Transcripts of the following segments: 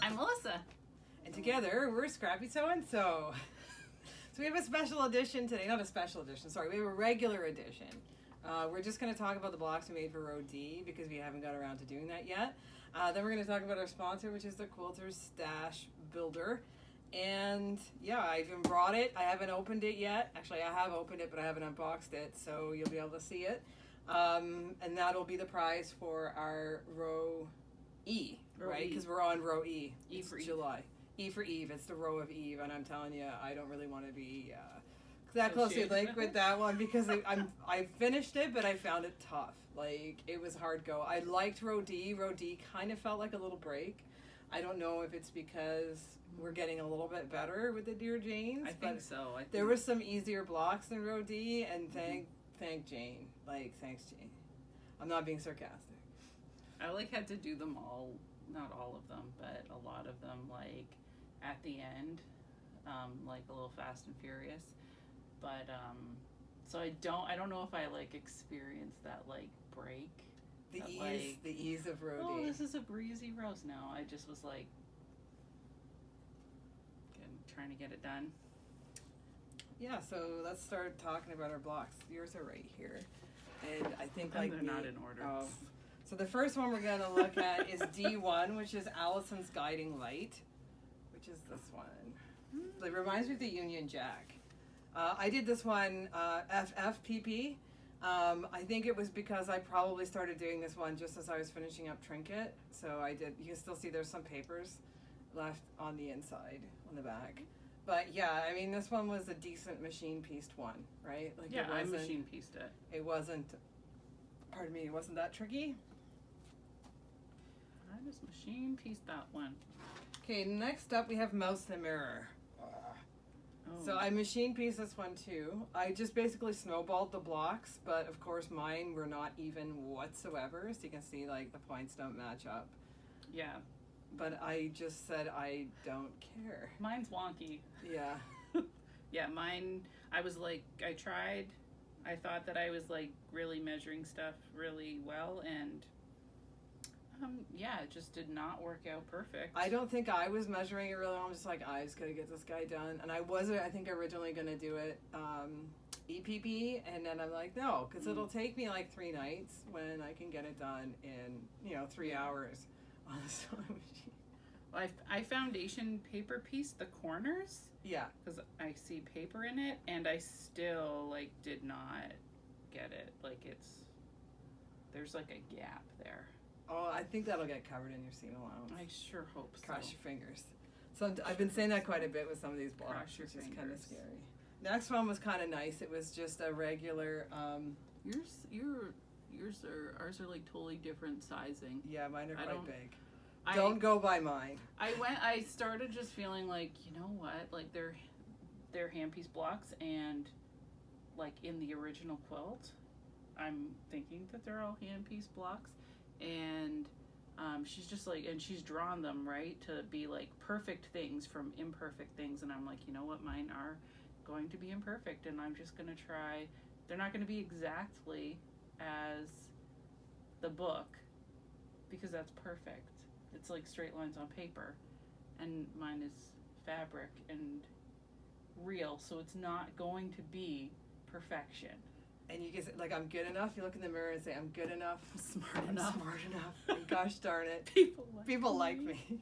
I'm Melissa. And together, we're Scrappy Sew and So. So we have a special edition today. Not a special edition, sorry. We have a regular edition. We're just going to talk about the blocks we made for row D because we haven't got around to doing that yet. Then we're going to talk about our sponsor, which is the Quilter's Stash Builder. And yeah, I even brought it. I haven't opened it yet. Actually, I have opened it, but I haven't unboxed it, so you'll be able to see it. And that'll be the prize for our row E, right? Because we're on row E. E for Eve. July. E for Eve. It's the row of Eve, and I'm telling you, I don't really want to be that closely linked with that one because I finished it, but I found it tough. Like, it was hard go. I liked row D. Row D kind of felt like a little break. I don't know if it's because we're getting a little bit better with the Dear Janes. I think so. There were some easier blocks in row D, and thank Jane. Like, thanks, Jane. I'm not being sarcastic. I had to do them all, not all of them, but a lot of them at the end, a little fast and furious. But so I don't know if I experienced that break. The ease of row D. Oh, this is a breezy row now. I just was trying to get it done. Yeah, so let's start talking about our blocks. Yours are right here, and I think they're not in order. Oh. So the first one we're going to look at is D1, which is Allison's Guiding Light, which is this one. It reminds me of the Union Jack. I did this one FFPP. I think it was because I probably started doing this one just as I was finishing up Trinket. So I did. You can still see there's some papers left on the inside, on the back. But yeah, I mean, this one was a decent machine-pieced one, right? Yeah, I machine-pieced it. It wasn't, pardon me, it wasn't that tricky? I just machine-pieced that one. Okay, next up we have Mouse and Mirror. So I machine-pieced this one too. I just basically snowballed the blocks, but of course mine were not even whatsoever. So you can see the points don't match up. Yeah. But I just said I don't care. Mine's wonky. Yeah. Yeah, mine, I was I tried. I thought that I was really measuring stuff really well, and it just did not work out perfect. I don't think I was measuring it really well. I'm just I just gotta get this guy done. And I wasn't, I think, originally gonna do it EPP, and then I'm no, because it'll take me 3 nights when I can get it done in 3 hours on the sewing machine. Well, I foundation paper pieced the corners. Yeah, because I see paper in it, and I still did not get it. There's a gap there. Oh, I think that'll get covered in your seam allowance. I sure hope so. Cross your fingers. So I've been saying that quite a bit with some of these blocks, which is kind of scary. Next one was kind of nice. It was just a regular. Ours are totally different sizing. Yeah, mine are quite big. Don't go by mine. I started just feeling you know what, they're hand piece blocks, and in the original quilt, I'm thinking that they're all hand piece blocks. And she's just and she's drawn them right to be perfect things from imperfect things, and I'm you know what, mine are going to be imperfect, and I'm just going to try. They're not going to be exactly as the book because that's perfect. It's straight lines on paper, and mine is fabric and real, so it's not going to be perfection. And you get I'm good enough. You look in the mirror and say, I'm good enough. I'm smart enough. And gosh darn it. People like me.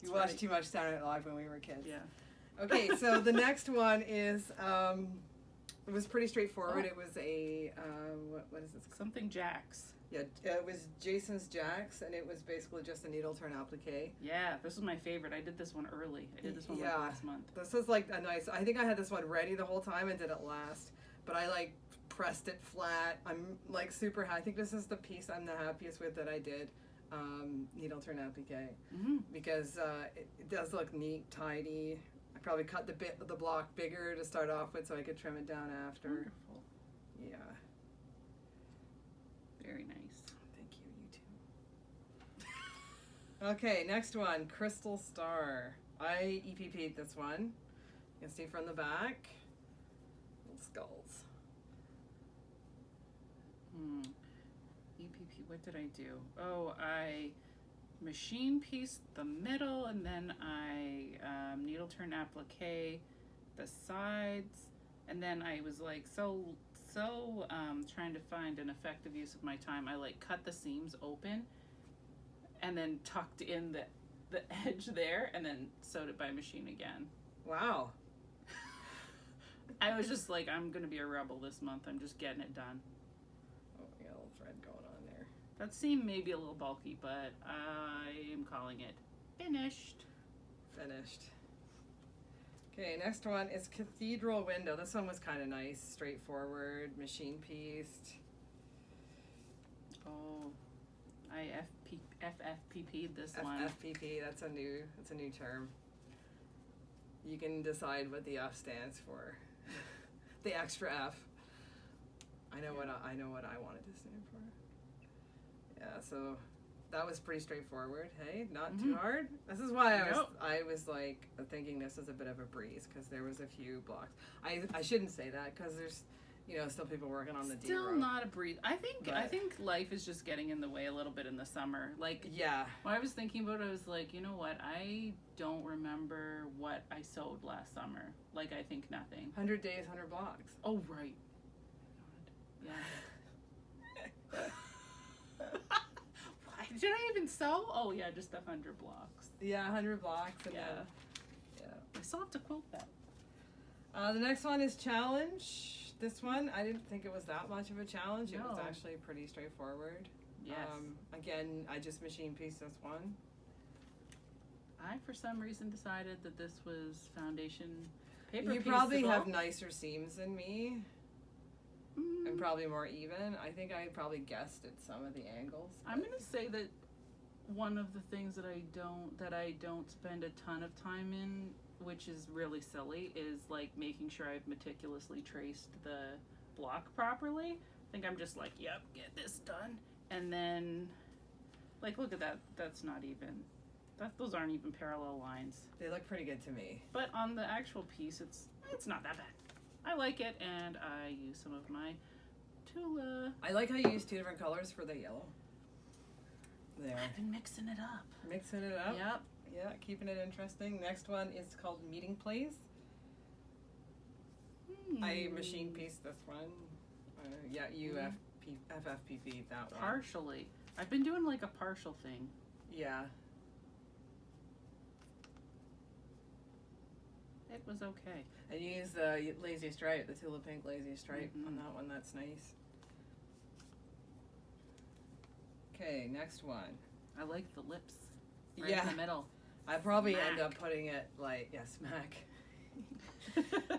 We watched too much Saturday Night Live when we were kids. Yeah. Okay, so the next one is, it was pretty straightforward. It was a, what is this? Something Jacks. Yeah, it was Jason's Jacks, and it was basically just a needle turn applique. Yeah, this was my favorite. I did this one early. I did this one last month. This was a nice, I think I had this one ready the whole time and did it last. But I pressed it flat. I'm super happy. I think this is the piece I'm the happiest with that I did, needle turn applique, because it does look neat, tidy. I probably cut the block bigger to start off with so I could trim it down after. Wonderful. Yeah. Very nice. Thank you. You too. Okay, next one, Crystal Star. I EPP'd this one. You can see from the back. Skulls. EPP, what did I do? Oh, I machine piece the middle, and then I needle turn applique the sides, and then I was like so trying to find an effective use of my time. I like cut the seams open and then tucked in the edge there, and then sewed it by machine again. Wow. I was just like, I'm gonna be a rebel this month. I'm just getting it done. Oh, we got a little thread going on there. That seam may be a little bulky, but I am calling it finished. Finished. Okay, next one is Cathedral Window. This one was kind of nice, straightforward, machine pieced. Oh, I FFPP'd this one. FFPP, that's a new term. You can decide what the F stands for. The extra F. I know what I wanted to stand for. Yeah, so that was pretty straightforward. Hey, not too hard. This is why I was like thinking this was a bit of a breeze, because there was a few blocks. I shouldn't say that, because there's still people working on the D row. Still not a breeze. I think life is just getting in the way a little bit in the summer. Like, yeah. When I was thinking about it, I was like, you know what? I don't remember what I sewed last summer. Like, I think nothing. 100 days, 100 blocks. Oh, right. God. Yeah. Did I even sew? Oh, yeah, just 100 blocks. Yeah, 100 blocks. And yeah. Then, I still have to quilt that. The next one is Challenge. This one, I didn't think it was that much of a challenge. No. It was actually pretty straightforward. Yes. Again, I just machine pieced this one. I, for some reason, decided that this was foundation paper. You probably have nicer seams than me. And probably more even. I think I probably guessed at some of the angles. I'm gonna say that one of the things that I don't spend a ton of time in, which is really silly, is like making sure I've meticulously traced the block properly. I think I'm just like, yep, get this done, and then like, look at that. That's not even. Those aren't even parallel lines. They look pretty good to me. But on the actual piece, it's not that bad. I like it, and I use some of my Tula. I like how you use two different colors for the yellow. There. I've been mixing it up. Mixing it up? Yep. Yeah, keeping it interesting. Next one is called Meeting Place. I machine pieced this one. Yeah, you FFPP that one. Partially. I've been doing like a partial thing. Yeah. It was okay. And you use the lazy stripe, the Tula Pink lazy stripe on that one. That's nice. Okay, next one. I like the lips right in the middle. I probably end up putting it like, smack.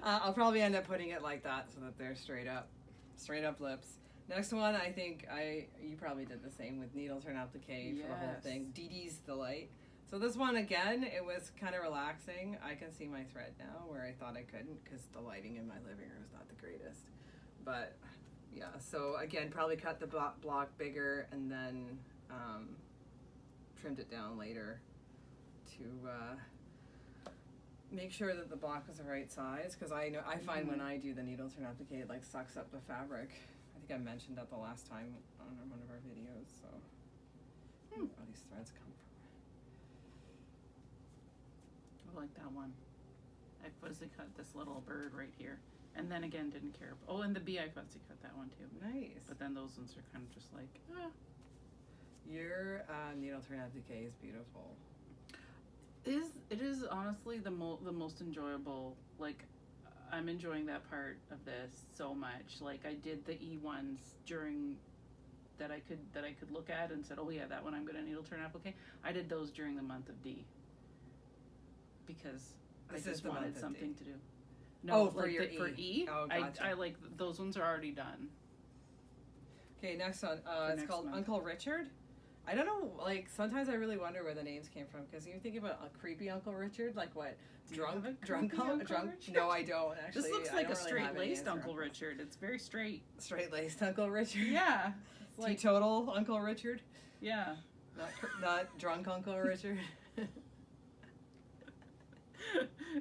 I'll probably end up putting it like that so that they're straight up lips. Next one, I think you probably did the same with needle turn applique for the whole thing. Dee Dee's Delight. So this one, again, it was kind of relaxing. I can see my thread now where I thought I couldn't, because the lighting in my living room is not the greatest. But yeah, so again, probably cut the block bigger and then trimmed it down later to make sure that the block was the right size, because I find when I do the needle turn applique, it like sucks up the fabric. I think I mentioned that the last time on one of our videos. So where all these threads come from. I like that one. I fussy cut this little bird right here, and then again didn't care. Oh, and the bee, I fussy cut that one too. Nice. But then those ones are kind of just like, Your needle turn applique is beautiful. It is honestly the most enjoyable. Like, I'm enjoying that part of this so much. Like, I did the E ones during that I could look at and said, oh yeah, that one I'm gonna needle turn applique. I did those during the month of D, because I just wanted something to do. No, for your E. For E, oh, gotcha. I like those ones are already done. Okay, next one. It's called month. Uncle Richard. I don't know, like, sometimes I really wonder where the names came from, because you think about a creepy Uncle Richard, like what? Drunk? No, I don't, actually. This looks like a straight-laced Uncle Richard. It's very straight. Straight-laced Uncle Richard? Yeah. Like, teetotal Uncle Richard? Yeah. Not drunk Uncle Richard?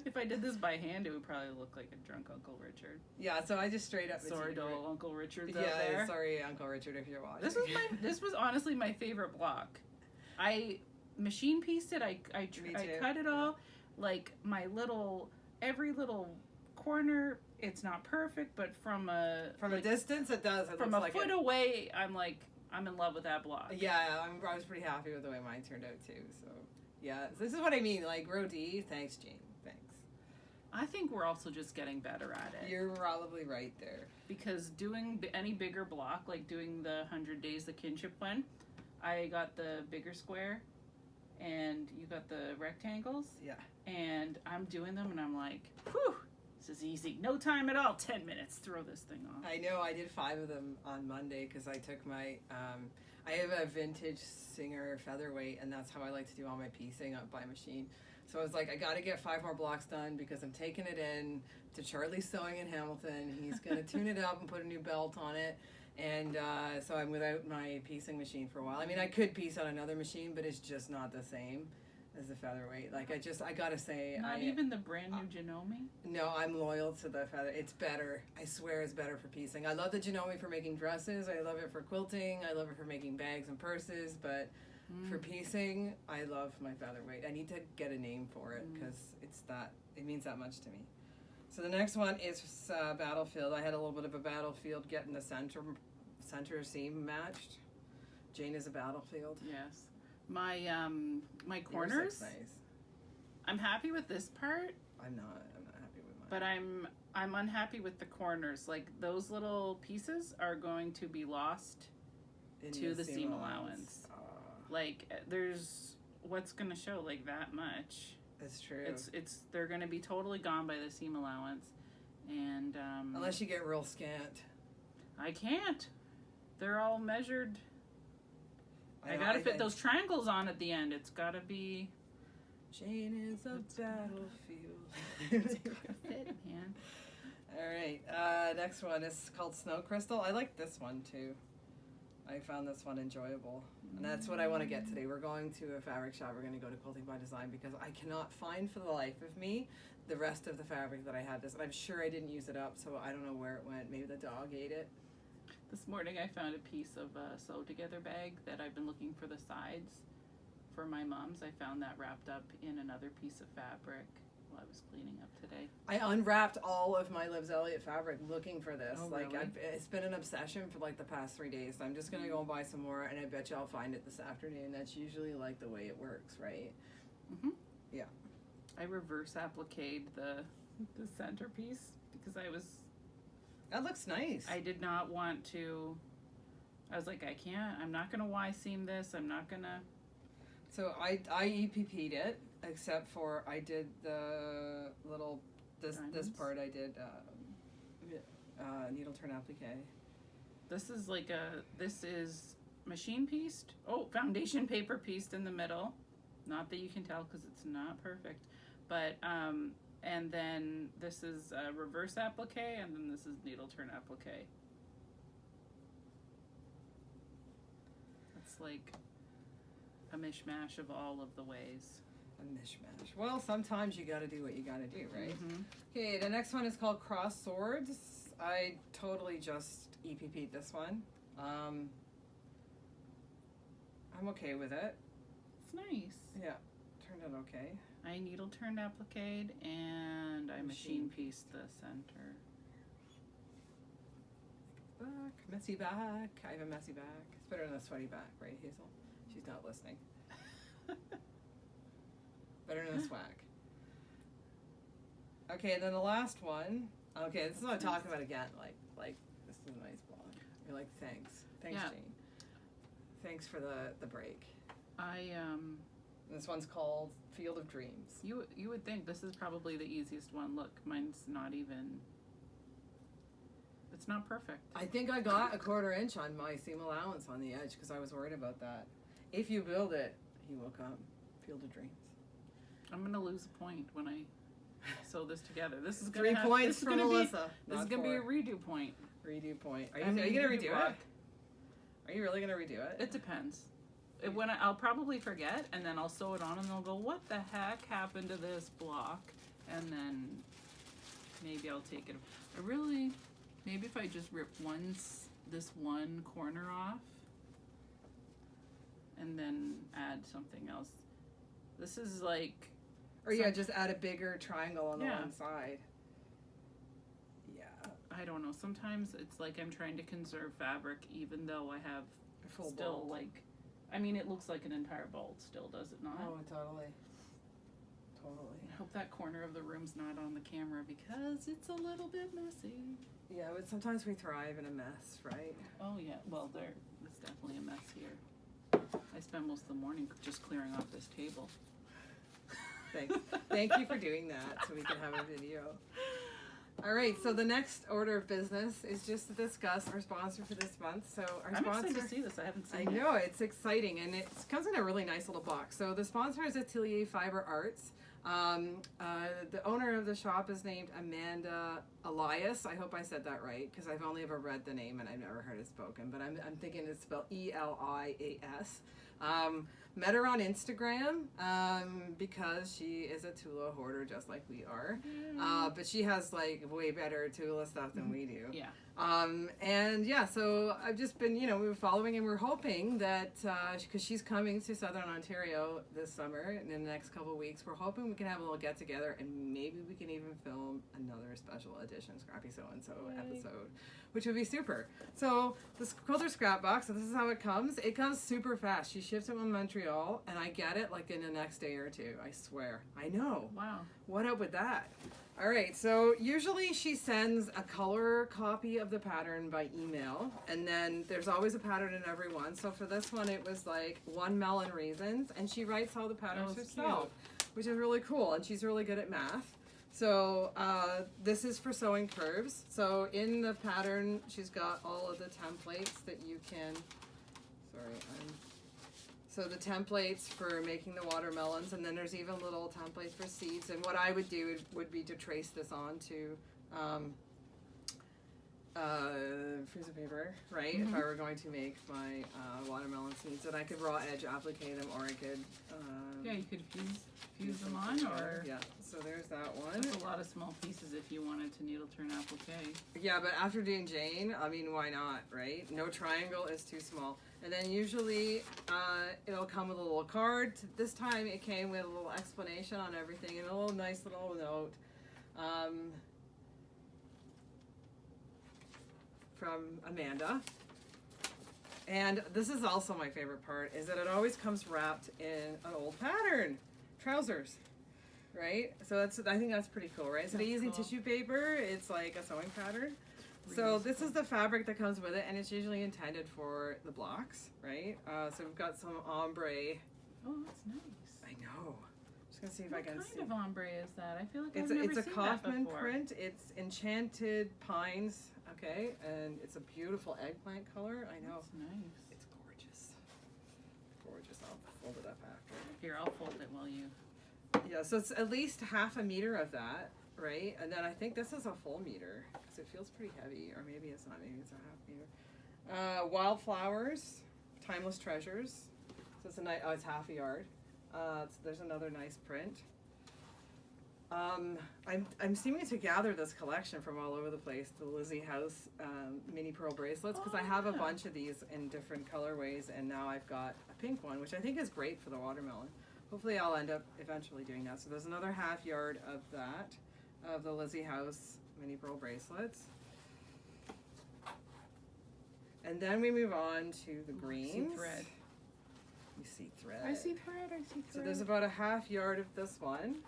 If I did this by hand, it would probably look like a drunk Uncle Richard. Yeah, so I just straight up. Sorry to all Uncle Richards out there. Yeah, sorry, Uncle Richard, if you're watching. This was honestly my favorite block. I machine pieced it. I Me too. cut it all. Like every little corner, it's not perfect, but from a distance, it does. It from looks a like foot away, I'm in love with that block. Yeah, I was pretty happy with the way mine turned out too. So yeah, this is what I mean. Like Row D, thanks, Jane. Thanks. I think we're also just getting better at it. You're probably right there. Because doing any bigger block, like doing the 100 Days, the kinship one, I got the bigger square, and you got the rectangles. Yeah. And I'm doing them, and I'm like, whew, this is easy. No time at all. 10 minutes. Throw this thing off. I know. I did 5 of them on Monday because I took my. I have a vintage Singer featherweight, and that's how I like to do all my piecing up by machine. So I was like, I got to get 5 more blocks done because I'm taking it in to Charlie Sewing in Hamilton. He's going to tune it up and put a new belt on it. And so I'm without my piecing machine for a while. I mean, I could piece on another machine, but it's just not the same as the featherweight. Like, I got to say. Not even the brand new Janome? No, I'm loyal to the feather. It's better. I swear it's better for piecing. I love the Janome for making dresses. I love it for quilting. I love it for making bags and purses, but for piecing, I love my featherweight. I need to get a name for it because it means that much to me. So the next one is Battlefield. I had a little bit of a Battlefield getting the center seam matched. Jane is a Battlefield. Yes. My corners. Nice. I'm happy with this part. I'm not happy with mine. But I'm unhappy with the corners. Like those little pieces are going to be lost to the seam allowance. Like there's what's going to show like that much. That's true. It's they're going to be totally gone by the seam allowance, and unless you get real scant. I can't. They're all measured. I gotta fit those triangles on at the end. It's gotta be. Jane is a battlefield. It's gotta fit, man. All right. Next one is called Snow Crystal. I like this one too. I found this one enjoyable, and that's what I want to get today. We're going to a fabric shop. We're going to go to Quilting by Design because I cannot find for the life of me the rest of the fabric that I had this, and I'm sure I didn't use it up, so I don't know where it went. Maybe the dog ate it. This morning I found a piece of sew together bag that I've been looking for the sides for my mom's. I found that wrapped up in another piece of fabric while I was cleaning up today. I unwrapped all of my Lives Elliott fabric looking for this. Oh, like really? It's been an obsession for like the past 3 days. So I'm just gonna go and buy some more, and I bet you I'll find it this afternoon. That's usually like the way it works, right? Mm-hmm. Yeah. I reverse appliqued the centerpiece because That looks nice. I did not want to. I was like, I'm not gonna Y seam this. I'm not gonna. So I EPP'd it, except for I did the little this part I did needle turn applique. This is machine pieced. Oh, foundation paper pieced in the middle. Not that you can tell because it's not perfect, but and then this is reverse applique, and then this is needle turn applique. It's like a mishmash of all of the ways. A mishmash. Well, sometimes you gotta do what you gotta do, right? Mm-hmm. Okay, the next one is called Cross Swords. I totally just EPP'd this one. I'm okay with it. It's nice. Yeah, turned out okay. I needle turned appliqued and I machine pieced the center. Back, messy back. I have a messy back. It's better than a sweaty back, right, Hazel? She's not listening. Better than a swag. Okay, and then the last one. Okay, this is what I'm talking about again. Like this is a nice blog. You're like, thanks, Yeah. Jane. Thanks for the break. This one's called Field of Dreams. You would think this is probably the easiest one. Look, mine's not even. It's not perfect. I think I got a 1/4 inch on my seam allowance on the edge because I was worried about that. If you build it, he will come. Field of Dreams. I'm gonna lose a point when I sew this together. This is 3 gonna points from Melissa. This is gonna be a redo point. Redo point. Are you gonna redo it? Are you really gonna redo it? It depends. I'll probably forget, and then I'll sew it on, and they'll go, "What the heck happened to this block?" And then maybe I'll take it. Maybe if I just rip this one corner off, and then add something else. This is like... Or yeah, just add a bigger triangle on the one side. Yeah. I don't know. Sometimes it's like I'm trying to conserve fabric even though I have a full still bolt. like... I mean, it looks like an entire bolt still, does it not? Oh, totally. Totally. I hope that corner of the room's not on the camera because it's a little bit messy. Yeah, but sometimes we thrive in a mess, right? Oh yeah, well it's definitely a mess here. I spend most of the morning just clearing off this table. Thanks. Thank you for doing that so we can have a video. All right, so the next order of business is just to discuss our sponsor for this month. So our I'm sponsor, excited to see this. I haven't seen it. I know, it's exciting, and it comes in a really nice little box. So the sponsor is Atelier Fiber Arts. The owner of the shop is named Amanda Elias. I hope I said that right because I've only ever read the name and I've never heard it spoken, but I'm thinking it's spelled Elias. Met her on Instagram because she is a Tula hoarder just like we are. But she has like way better Tula stuff than we do. Yeah. And yeah, so I've just been, we were following and we're hoping that, because she's coming to Southern Ontario this summer in the next couple of weeks, we're hoping we can have a little get together and maybe we can even film another special edition Scrappy Sew and So episode, which would be super. So this quilter scrap box, so this is how it comes. It comes super fast. She ships it from Montreal and I get it like in the next day or two, I swear. I know. Wow. What up with that? All right, so usually she sends a color copy of the pattern by email, and then there's always a pattern in every one. So for this one, it was like 1 melon raisins, and she writes all the patterns herself, which is really cool, and she's really good at math. So this is for sewing curves. So in the pattern, she's got all of the templates that you can, so the templates for making the watermelons, and then there's even little templates for seeds. And what I would do would be to trace this onto piece of paper, right? If I were going to make my watermelon seeds, and I could raw edge applique them, or I could yeah, you could fuse them on, or yeah. So there's that one. That's a lot of small pieces if you wanted to needle turn applique. Yeah, but after doing Jane, I mean, why not, right? No triangle is too small. And then usually it'll come with a little card. This time it came with a little explanation on everything and a little nice little note from Amanda. And this is also my favorite part, is that it always comes wrapped in an old pattern. Trousers, right? So I think that's pretty cool, right? So they're using tissue paper. It's like a sewing pattern. So this is the fabric that comes with it, and it's usually intended for the blocks, right? So we've got some ombre. Oh, that's nice. I know. Just gonna see if I can see. What kind of ombre is that? I feel like It's I've never it's a seen Kaufman that before. print. It's enchanted pines, okay, and it's a beautiful eggplant color. I know. That's nice. It's gorgeous. Gorgeous. I'll fold it up after. Here, I'll fold it while you. Yeah, so it's at least half a meter of that. Right, and then I think this is a full meter because it feels pretty heavy, or maybe it's not. Maybe it's a half meter. Wildflowers, timeless treasures. So it's it's half a yard. So there's another nice print. I'm seeming to gather this collection from all over the place. The Lizzie House mini pearl bracelets, because I have a bunch of these in different colorways, and now I've got a pink one, which I think is great for the watermelon. Hopefully, I'll end up eventually doing that. So there's another half yard of that. Of the Lizzie House mini pearl bracelets. And then we move on to the greens. I see thread. You see thread. I see thread. I see thread. So there's about a half yard of this one.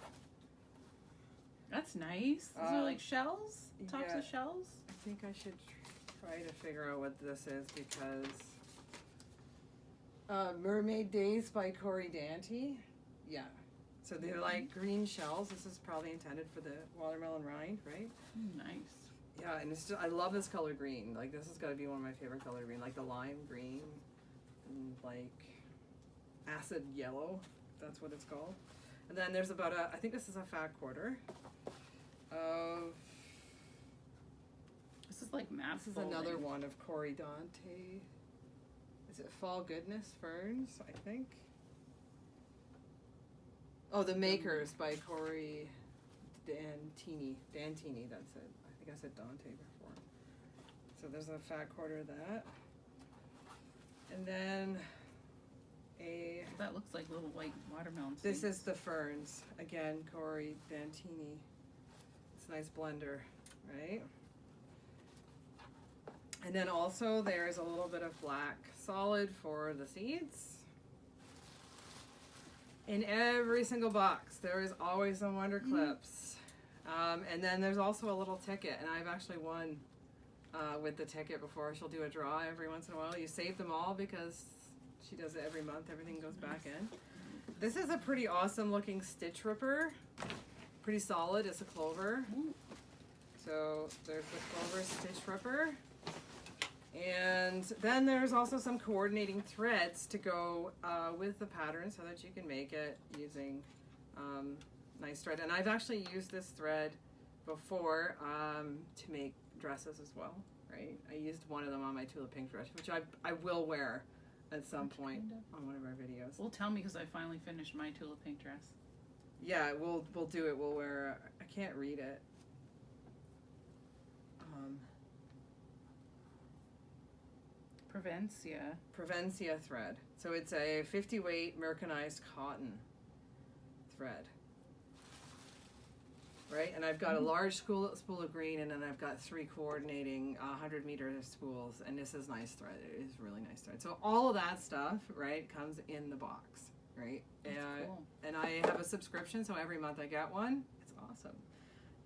That's nice. These are like shells? Tops yeah. of shells? I think I should try to figure out what this is because Mermaid Days by Corey Dante. Yeah. So they're like green shells. This is probably intended for the watermelon rind, right? Nice. Yeah, and it's just, I love this color green. Like this has got to be one of my favorite color green, like the lime green, and like acid yellow. That's what it's called. And then there's about I think this is a fat quarter of. This is like map This is folding. another one of Corey Dante. Is it Fall Goodness Ferns? I think. Oh, The Makers by Corey Dantini. Dantini, that's it. I think I said Dante before. So there's a fat quarter of that. And then a. That looks like little white watermelon This seeds. is the ferns again, Corey Dantini. It's a nice blender, right? And then also there's a little bit of black solid for the seeds. In every single box, there is always some Wonder Clips. And then there's also a little ticket, and I've actually won with the ticket before. She'll do a draw every once in a while. You save them all because she does it every month. Everything goes back in. This is a pretty awesome looking stitch ripper. Pretty solid. It's a clover. So there's the clover stitch ripper. And then there's also some coordinating threads to go with the pattern so that you can make it using nice thread. And I've actually used this thread before to make dresses as well, right? I used one of them on my Tulip Pink dress, which I will wear at some point on one of our videos. Well, tell me, because I finally finished my Tulip Pink dress. Yeah, we'll do it. We'll wear. I can't read it. Provencia thread. So it's a 50 weight mercanized cotton thread. Right? And I've got a large spool of green, and then I've got 3 coordinating 100-meter spools, and this is nice thread. It is really nice thread. So all of that stuff, right, comes in the box, right? That's cool. And I have a subscription, so every month I get one. It's awesome.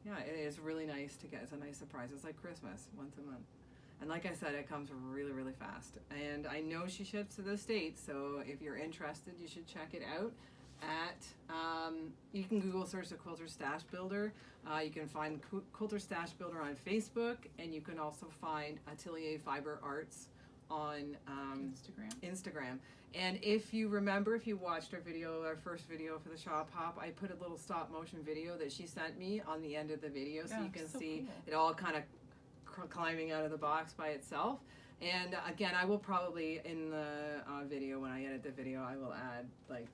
Yeah, it is really nice to get. It's a nice surprise. It's like Christmas, once a month. And like I said, it comes really, really fast. And I know she ships to the States, so if you're interested, you should check it out at, you can Google search the Quilter Stash Builder. You can find Quilter Stash Builder on Facebook, and you can also find Atelier Fiber Arts on Instagram. And if you remember, if you watched our video, our first video for the shop hop, I put a little stop motion video that she sent me on the end of the video, so you can see it all kind of climbing out of the box by itself. And again, I will probably in the video, when I edit the video, I will add like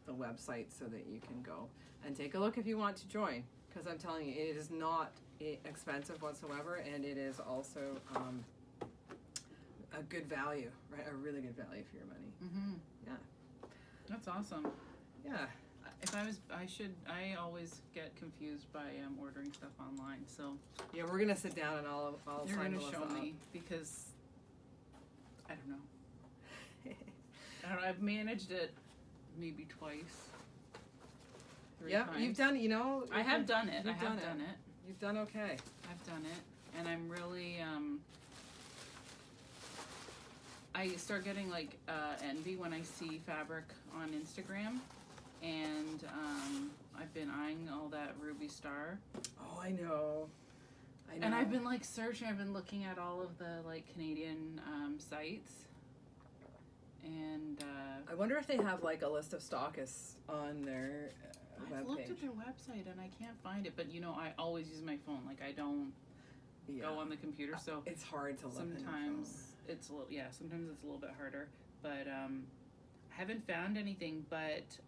the website so that you can go and take a look if you want to join, because I'm telling you, it is not expensive whatsoever, and it is also a good value, right? A really good value for your money. Yeah, that's awesome. Yeah. If I always get confused by ordering stuff online. So yeah, we're gonna sit down and I'll you're sign gonna Melissa show up. me, because I don't know. I've managed it maybe twice. 3 Yeah, times. you've done. You know, I have done it. You've done it. You've done okay. I've done it, and I'm really I start getting like envy when I see fabric on Instagram. And I've been eyeing all that Ruby Star. Oh, I know. And I've been like searching. I've been looking at all of the like Canadian sites. And I wonder if they have like a list of stockists on their webpage. I've looked at their website and I can't find it. But you know, I always use my phone. Like I don't go on the computer. So it's hard to look. Sometimes it's a little sometimes it's a little bit harder. But haven't found anything, but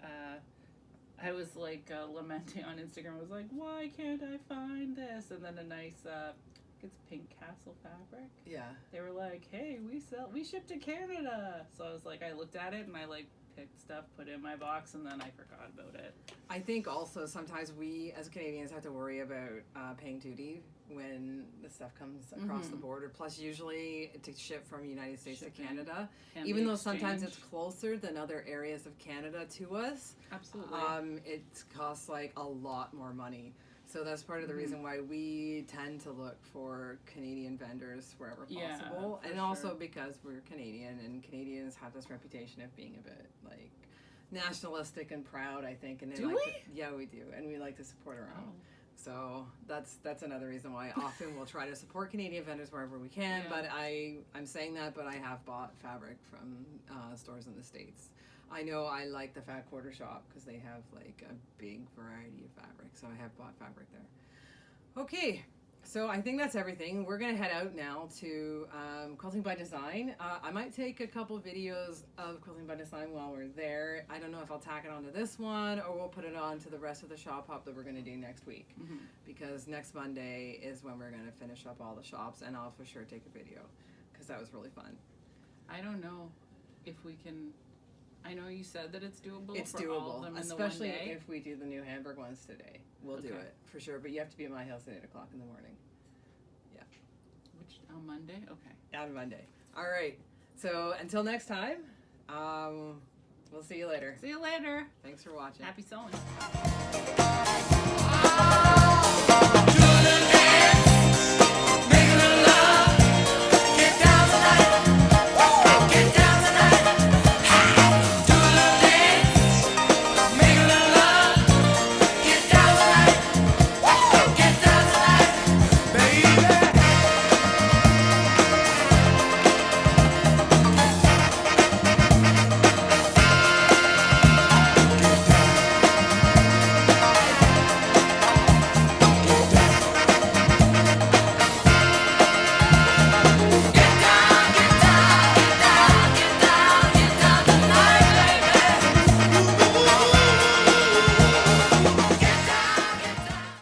I was like lamenting on Instagram. I was like, why can't I find this? And then a nice it's Pink Castle fabric. Yeah. They were like, hey, we ship to Canada. So I was like, I looked at it and I like picked stuff, put it in my box, and then I forgot about it. I think also sometimes we as Canadians have to worry about paying duty when the stuff comes across the border. Plus, usually to ship from United States to Canada, even though sometimes it's closer than other areas of Canada to us. Absolutely. It costs like a lot more money. So that's part of the reason why we tend to look for Canadian vendors wherever possible. And also because we're Canadian, and Canadians have this reputation of being a bit like nationalistic and proud, I think. And do we? Yeah, we do. And we like to support our own. So that's another reason why often we'll try to support Canadian vendors wherever we can. Yeah. But I'm saying that, but I have bought fabric from stores in the States. I know I like the Fat Quarter Shop because they have like a big variety of fabric. So I have bought fabric there. Okay, so I think that's everything. We're gonna head out now to Quilting by Design. I might take a couple videos of Quilting by Design while we're there. I don't know if I'll tack it onto this one or we'll put it on to the rest of the shop hop that we're gonna do next week. Because next Monday is when we're gonna finish up all the shops, and I'll for sure take a video because that was really fun. I don't know if we can. I know you said that it's doable. It's for doable, all of them in especially the one day. if we do the new Hamburg ones today. We'll do Okay. it for sure. But you have to be at my house at 8:00 in the morning. Which on Monday? Okay. On Monday. All right. So until next time, we'll see you later. See you later. Thanks for watching. Happy sewing.